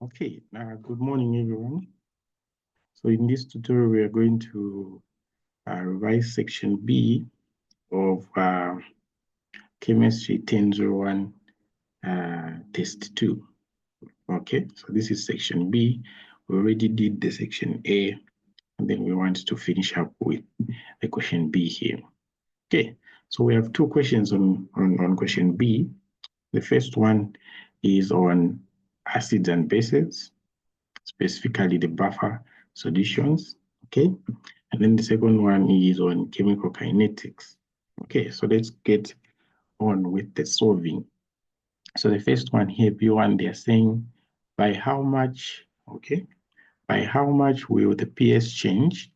Okay, good morning, everyone. So in this tutorial, we are going to revise section B of chemistry 1001 test 2. Okay, so this is section B. We already did the section A, and then we want to finish up with the question B here. Okay, so we have two questions on question B. The first one is on acids and bases, specifically the buffer solutions, okay? And then the second one is on chemical kinetics. Okay, so let's get on with the solving. So the first one here, B1, they're saying by how much, okay? By how much will the pH change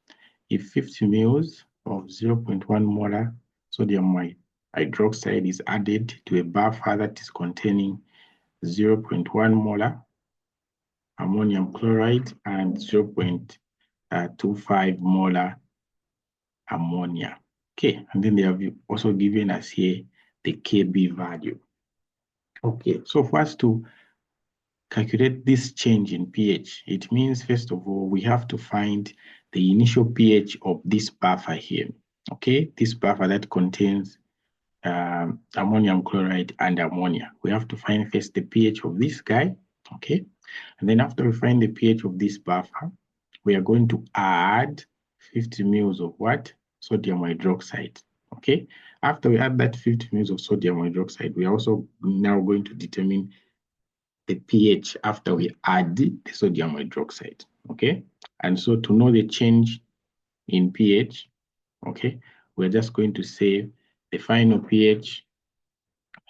if 50 mils of 0.1 molar sodium hydroxide is added to a buffer that is containing 0.1 molar ammonium chloride and 0.25 molar ammonia. Okay, and then they have also given us here the Kb value. Okay, so for us to calculate this change in pH, it means first of all, we have to find the initial pH of this buffer here. Okay, this buffer that contains ammonium chloride and ammonia. We have to find first the pH of this guy. Okay, and then after we find the pH of this buffer, we are going to add 50 mils of what? Sodium hydroxide. Okay, after we add that 50 mils of sodium hydroxide, we are also now going to determine the pH after we add the sodium hydroxide. Okay, and so to know the change in pH, okay, we're just going to say the final pH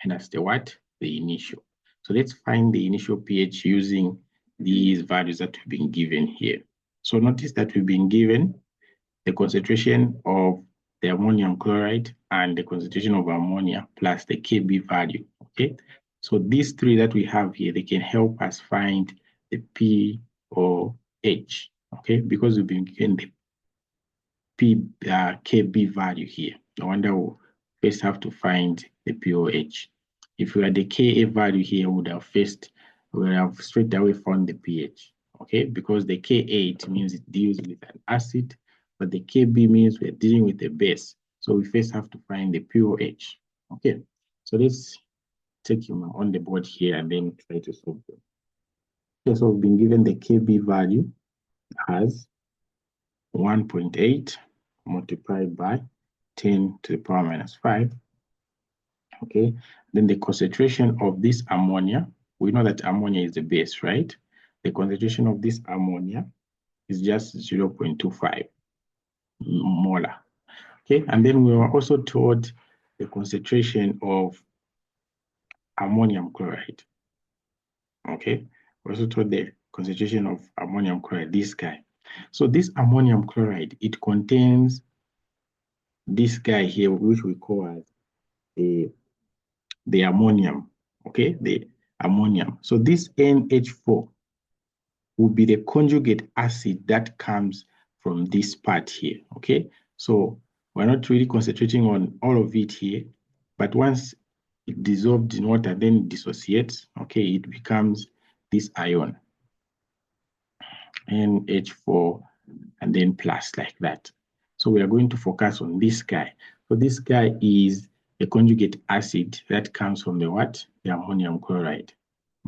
minus the what? The initial. So let's find the initial pH using these values that we've been given here. So notice that we've been given the concentration of the ammonium chloride and the concentration of ammonia plus the Kb value, okay? So these three that we have here, they can help us find the pOH, okay? Because we've been given the Kb value here. No wonder we'll first have to find the pOH. If we had the Ka value here, we would have straight away found the pH, okay? Because the Ka, it means it deals with an acid, but the Kb means we're dealing with a base. So we first have to find the pOH, okay? So let's take him on the board here and then try to solve them. Okay, so we've been given the Kb value as 1.8 multiplied by 10 to the power minus 5. Okay, then the concentration of this ammonia, we know that ammonia is the base, right? The concentration of this ammonia is just 0.25 molar. Okay, and then we were also told the concentration of ammonium chloride. Okay, we're also told the concentration of ammonium chloride, this guy. So this ammonium chloride, it contains this guy here, which we call as the ammonium, okay, the ammonium. So this NH4 will be the conjugate acid that comes from this part here, okay? So we're not really concentrating on all of it here, but once it dissolved in water, then it dissociates, okay, it becomes this ion, NH4, and then plus like that. So we are going to focus on this guy. So this guy is the conjugate acid that comes from the what? The ammonium chloride.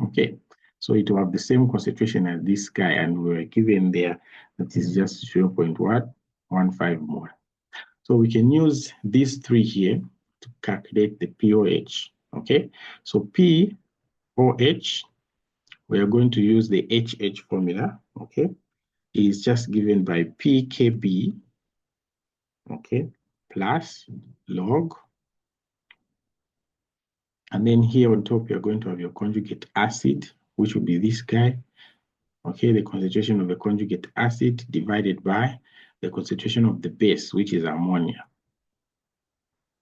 Okay, so it will have the same concentration as this guy, and we were given there that is just 0.15 mole. So we can use these three here to calculate the pOH. Okay, so pOH, we are going to use the HH formula. Okay, is just given by pKb, okay, plus log. And then here on top, you're going to have your conjugate acid, which will be this guy. Okay, the concentration of the conjugate acid divided by the concentration of the base, which is ammonia.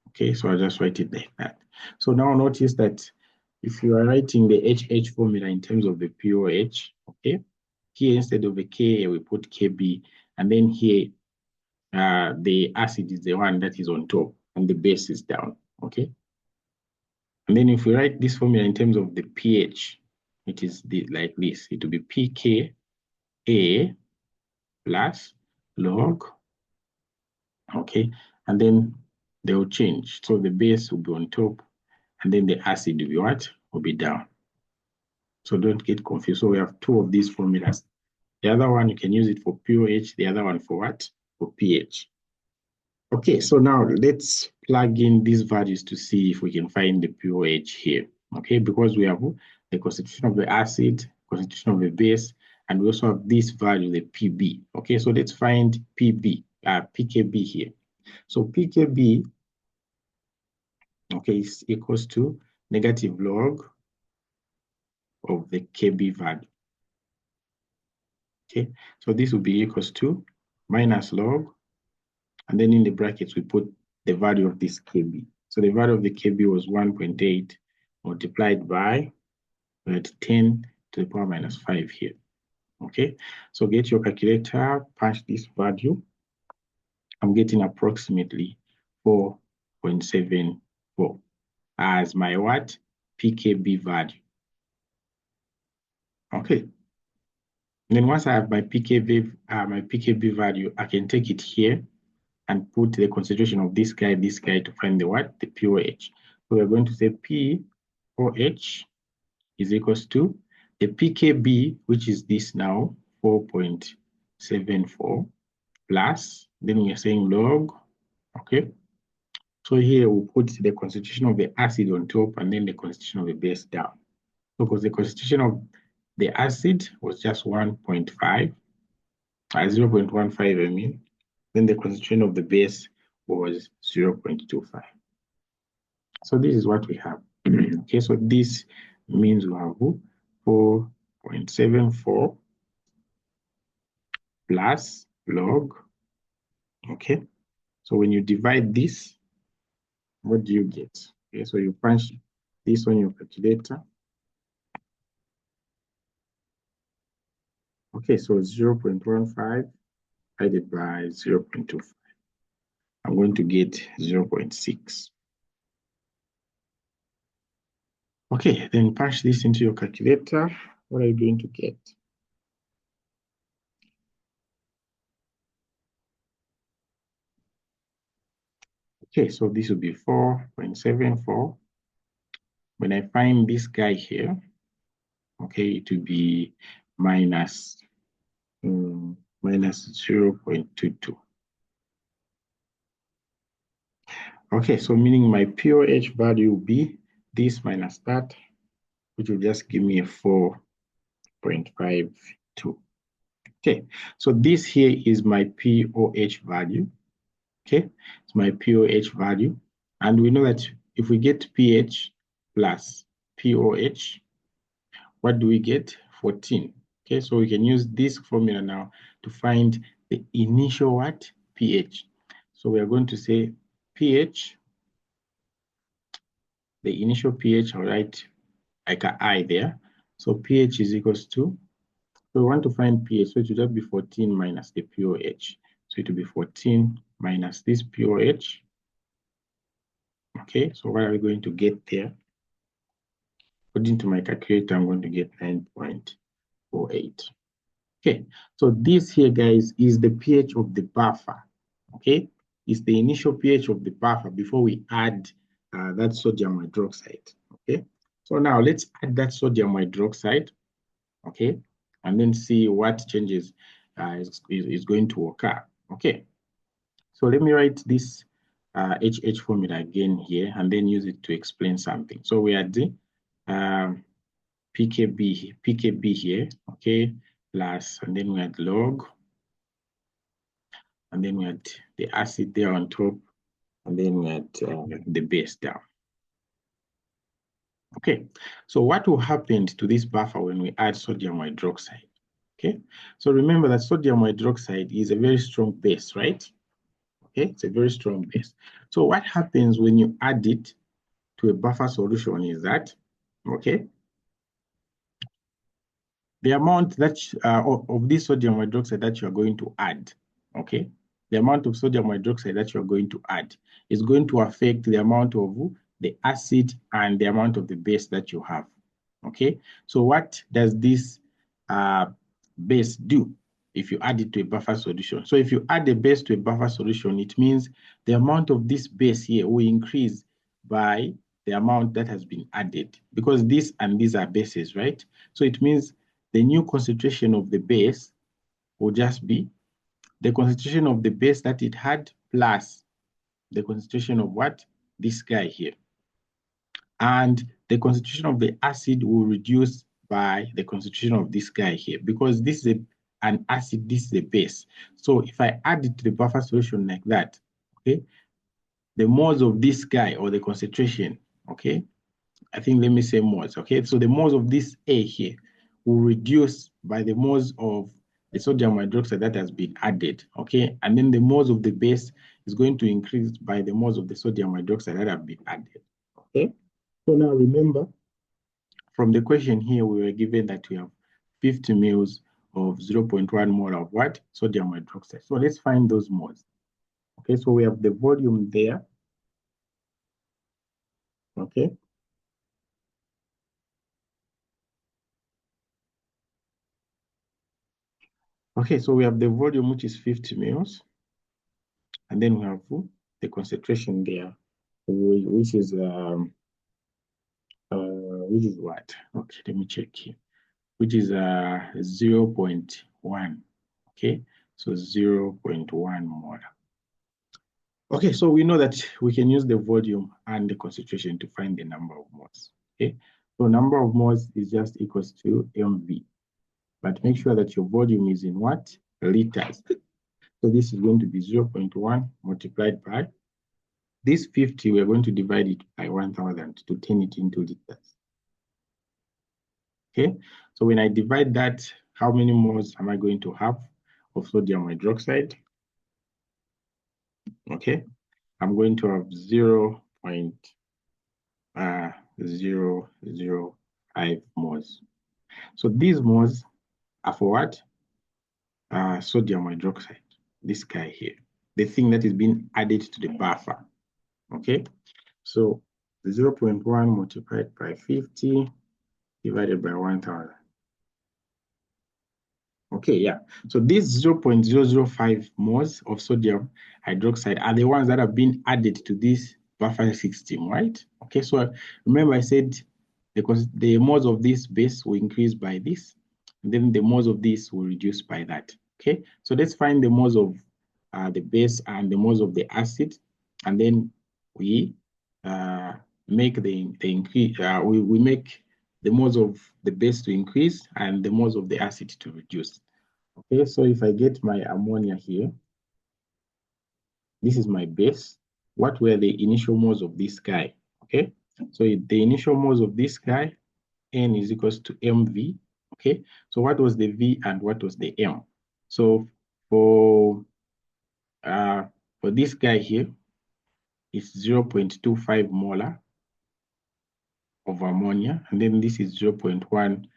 Okay, so I'll just write it like that. So now notice that if you are writing the HH formula in terms of the pOH, okay, here instead of the Ka, we put Kb, and then here the acid is the one that is on top and the base is down, okay? And then if we write this formula in terms of the pH, it is like this. It will be pKa plus log, okay, and then they will change. So the base will be on top, and then the acid will be what? Will be down. So don't get confused. So we have two of these formulas. The other one, you can use it for pH. The other one for what? For pH. Okay, so now let's plug in these values to see if we can find the pH here. Okay, because we have the constitution of the acid, constitution of the base, and we also have this value, the Pb. Okay, so let's find pKb here. So pKb, okay, is equals to negative log of the Kb value. Okay, so this will be equals to minus log, and then in the brackets we put the value of this Kb. So the value of the Kb was 1.8 multiplied by 10 to the power minus 5 here. Okay, so get your calculator, punch this value. I'm getting approximately 4.74 as my what? pKb value. Okay. And then once I have my pKb value, I can take it here and put the concentration of this guy to find the what? The pOH. So we're going to say pOH is equals to the pKb, which is this now, 4.74 plus, then we are saying log, okay? So here we'll put the concentration of the acid on top and then the concentration of the base down. So because the concentration of the acid was just 0.15, I mean, then the concentration of the base was 0.25. So this is what we have. Okay, so this means we have 4.74 plus log. Okay, so when you divide this, what do you get? Okay, so you punch this on your calculator. Okay, so 0.15 divided by 0.25. I'm going to get 0.6. Okay, then punch this into your calculator. What are you going to get? Okay, so this will be 4.74. When I find this guy here, okay, it will be minus 0.22. Okay, so meaning my pOH value will be this minus that, which will just give me a 4.52. Okay, so this here is my pOH value. Okay, it's my pOH value. And we know that if we get pH plus pOH, what do we get? 14. Okay, so we can use this formula now to find the initial what? pH. So we are going to say pH, the initial pH, I'll write like an I there. So pH is equals to, so we want to find pH, so it will just be 14 minus the pOH. So it will be 14 minus this pOH. Okay, so what are we going to get there? According to my calculator, I'm going to get 9.48. Okay, so this here, guys, is the pH of the buffer. Okay, it's the initial pH of the buffer before we add that sodium hydroxide. Okay, so now let's add that sodium hydroxide. Okay, and then see what changes is going to occur. Okay, so let me write this HH formula again here and then use it to explain something. So we had the pKb here, okay, plus, and then we had log, and then we had the acid there on top, and then we had the base down. Okay, so what will happen to this buffer when we add sodium hydroxide? Okay, so remember that sodium hydroxide is a very strong base, right? Okay, it's a very strong base. So what happens when you add it to a buffer solution is that, okay, the amount that of this sodium hydroxide that you're going to add, okay, the amount of sodium hydroxide that you're going to add is going to affect the amount of the acid and the amount of the base that you have. Okay, so what does this base do if you add it to a buffer solution? So if you add a base to a buffer solution, it means the amount of this base here will increase by the amount that has been added, because this and these are bases, right? So it means the new concentration of the base will just be the concentration of the base that it had plus the concentration of what? This guy here. And the concentration of the acid will reduce by the concentration of this guy here, because this is an acid, this is a base. So if I add it to the buffer solution like that, okay, the moles of this guy, or the concentration, okay, I think let me say moles, okay, so the moles of this A here will reduce by the moles of the sodium hydroxide that has been added, okay, and then the moles of the base is going to increase by the moles of the sodium hydroxide that have been added, okay. So now remember, from the question here, we were given that we have 50 mils of 0.1 mole of what? Sodium hydroxide. So let's find those moles. Okay, so we have the volume there. Okay. Okay, so we have the volume, which is 50 mils. And then we have the concentration there, which is what? Okay, let me check here. Which is 0.1. Okay, so 0.1 mole. Okay, so we know that we can use the volume and the concentration to find the number of moles. Okay, so number of moles is just equals to mv, but make sure that your volume is in what? Liters. So this is going to be 0.1 multiplied by this 50. We're going to divide it by 1000 to turn it into liters. Okay, so when I divide that, how many moles am I going to have of sodium hydroxide? Okay, I'm going to have 0.005 moles. So these moles are for what? Sodium hydroxide, this guy here, the thing that is being added to the buffer. Okay, so the 0.1 multiplied by 50 divided by 1000. Okay, yeah. So these 0.005 moles of sodium hydroxide are the ones that have been added to this buffer system, right? Okay, so remember I said because the moles of this base will increase by this, and then the moles of this will reduce by that. Okay, so let's find the moles of the base and the moles of the acid, and then we make the increase. We make the moles of the base to increase and the moles of the acid to reduce. Okay, so if I get my ammonia here, this is my base. What were the initial moles of this guy? Okay, so the initial moles of this guy, N is equals to mv. Okay, so what was the V and what was the M? So for this guy here, it's 0.25 molar of ammonia, and then this is 0.15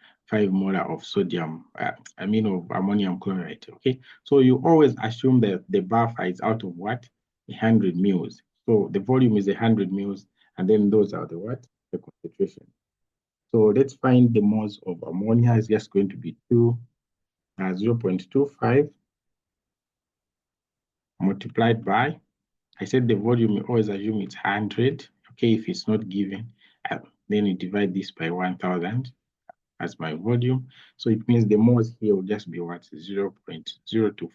molar of sodium, of ammonium chloride. Okay, so you always assume that the buffer is out of what? 100 mils. So the volume is 100 mils, and then those are the what? The concentration. So let's find the moles of ammonia. Is just going to be 0.25 multiplied by, I said the volume, you always assume it's 100. Okay, if it's not given, then you divide this by 1000 as my volume. So it means the moles here will just be what? 0.025.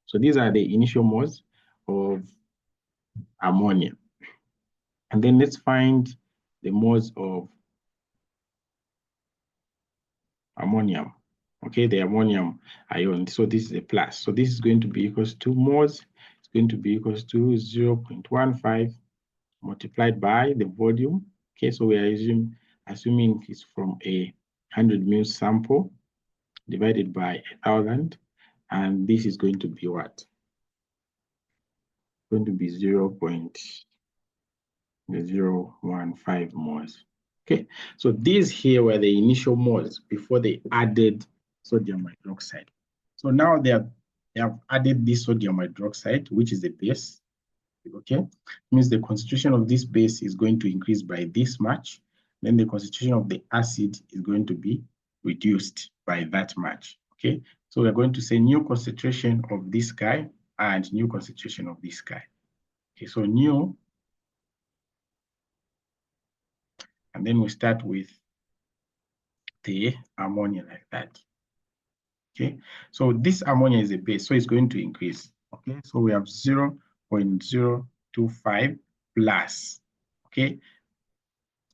So these are the initial moles of ammonia. And then let's find the moles of ammonium. Okay, the ammonium ion. So this is a plus. So this is going to be equals to moles. It's going to be equals to 0.15 multiplied by the volume. Okay, so we are assuming it's from a 100 ml sample divided by 1000, and this is going to be what? Going to be 0.015 moles. Okay, so these here were the initial moles before they added sodium hydroxide. So now they have added this sodium hydroxide, which is the base. Okay, means the concentration of this base is going to increase by this much, then the concentration of the acid is going to be reduced by that much. Okay, so we're going to say new concentration of this guy and new concentration of this guy. Okay, so new, and then we start with the ammonia like that. Okay, so this ammonia is a base, so it's going to increase. Okay, so we have 0.025 plus. Okay,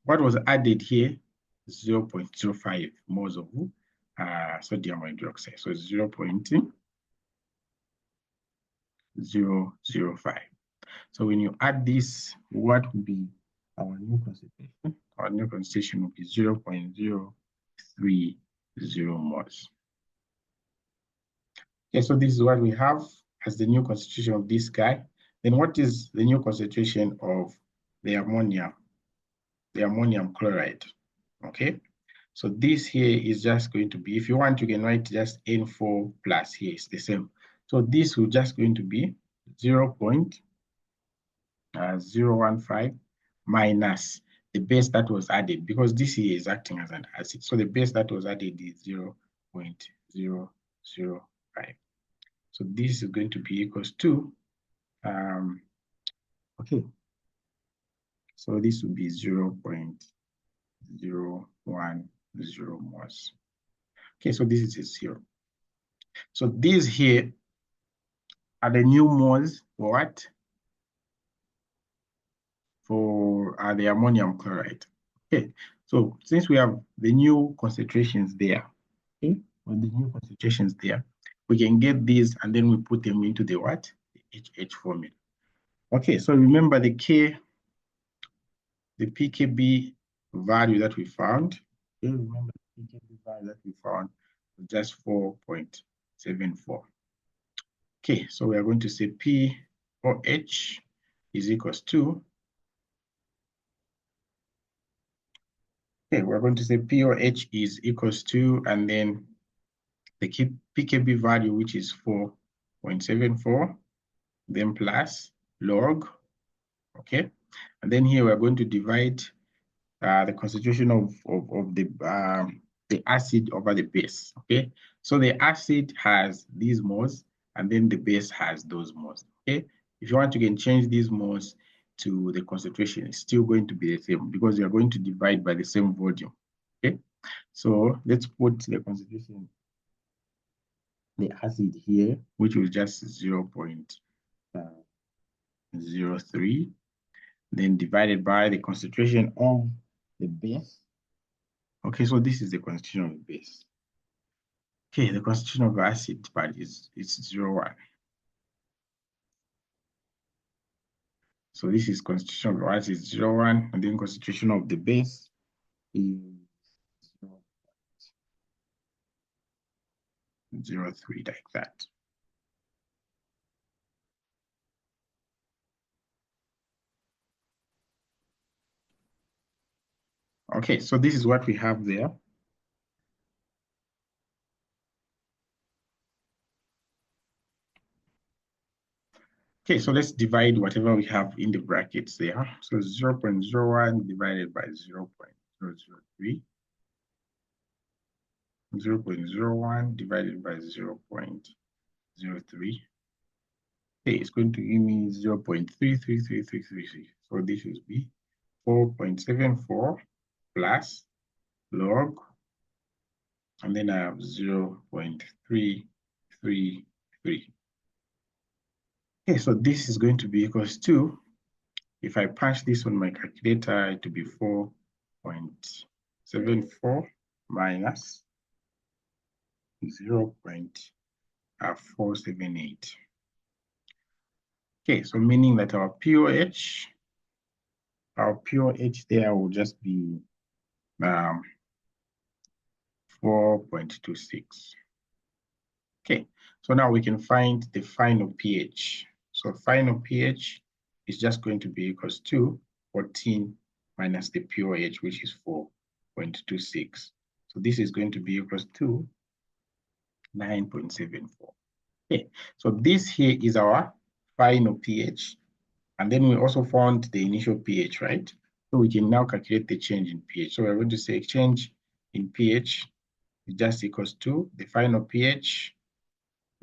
what was added here? 0.05 moles of sodium hydroxide. So 0.005. So when you add this, what would be our new concentration? Our new concentration will be 0.030 moles. Okay, so this is what we have as the new concentration of this guy. Then what is the new concentration of the ammonium chloride? Okay, so this here is just going to be, if you want, you can write just N4 plus here, it's the same. So this will just going to be 0.015 minus the base that was added, because this here is acting as an acid. So the base that was added is 0.005. So this is going to be equals to, okay, so this will be 0.010 moles. Okay, so this is a 0. So these here are the new moles for what? For the ammonium chloride. Okay, so since we have the new concentrations there, okay, with the new concentrations there, we can get these and then we put them into the what? The HH formula. Okay, so remember the PKB value that we found. Okay, remember the PKB value that we found was just 4.74. Okay, so we are going to say P or H is equals to, okay, we're going to say P or H is equals to, and then the PKB value, which is 4.74, then plus log, okay? And then here we're going to divide the concentration of the acid over the base, okay? So the acid has these moles, and then the base has those moles, okay? If you want, you can change these moles to the concentration. It's still going to be the same because you're going to divide by the same volume, okay? So let's put the concentration, the acid here, which was just 0.03, then divided by the concentration of the base. Okay, so this is the concentration of the base. Okay, the concentration of the acid part is 0.1. So this is concentration of the acid 0.1, and then concentration of the base is 0.03, like that. Okay, so this is what we have there. Okay, so let's divide whatever we have in the brackets there. So 0.01 divided by 0.003. 0.01 divided by 0.03. Okay, it's going to give me 0.333333. So this will be 4.74 plus log, and then I have 0.333. Okay, so this is going to be equals to, if I punch this on my calculator, it will be 4.74 minus 0.478. Okay, so meaning that our pOH there will just be 4.26. Okay, so now we can find the final pH. So final pH is just going to be equals to 14 minus the pOH, which is 4.26. So this is going to be equals to 9.74. Okay, so this here is our final pH. And then we also found the initial pH, right? So we can now calculate the change in pH. So we're going to say change in pH is just equals to the final pH,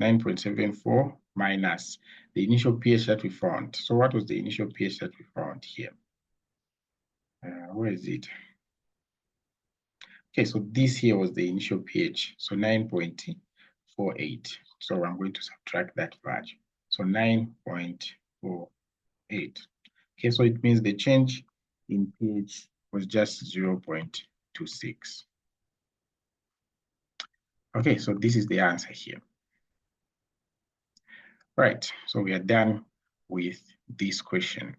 9.74, minus the initial pH that we found. So what was the initial pH that we found here? Where is it? Okay, so this here was the initial pH, so 9.48. So I'm going to subtract that value. So 9.48. Okay, so it means the change in pH was just 0.26. Okay, so this is the answer here. Right, so we are done with this question.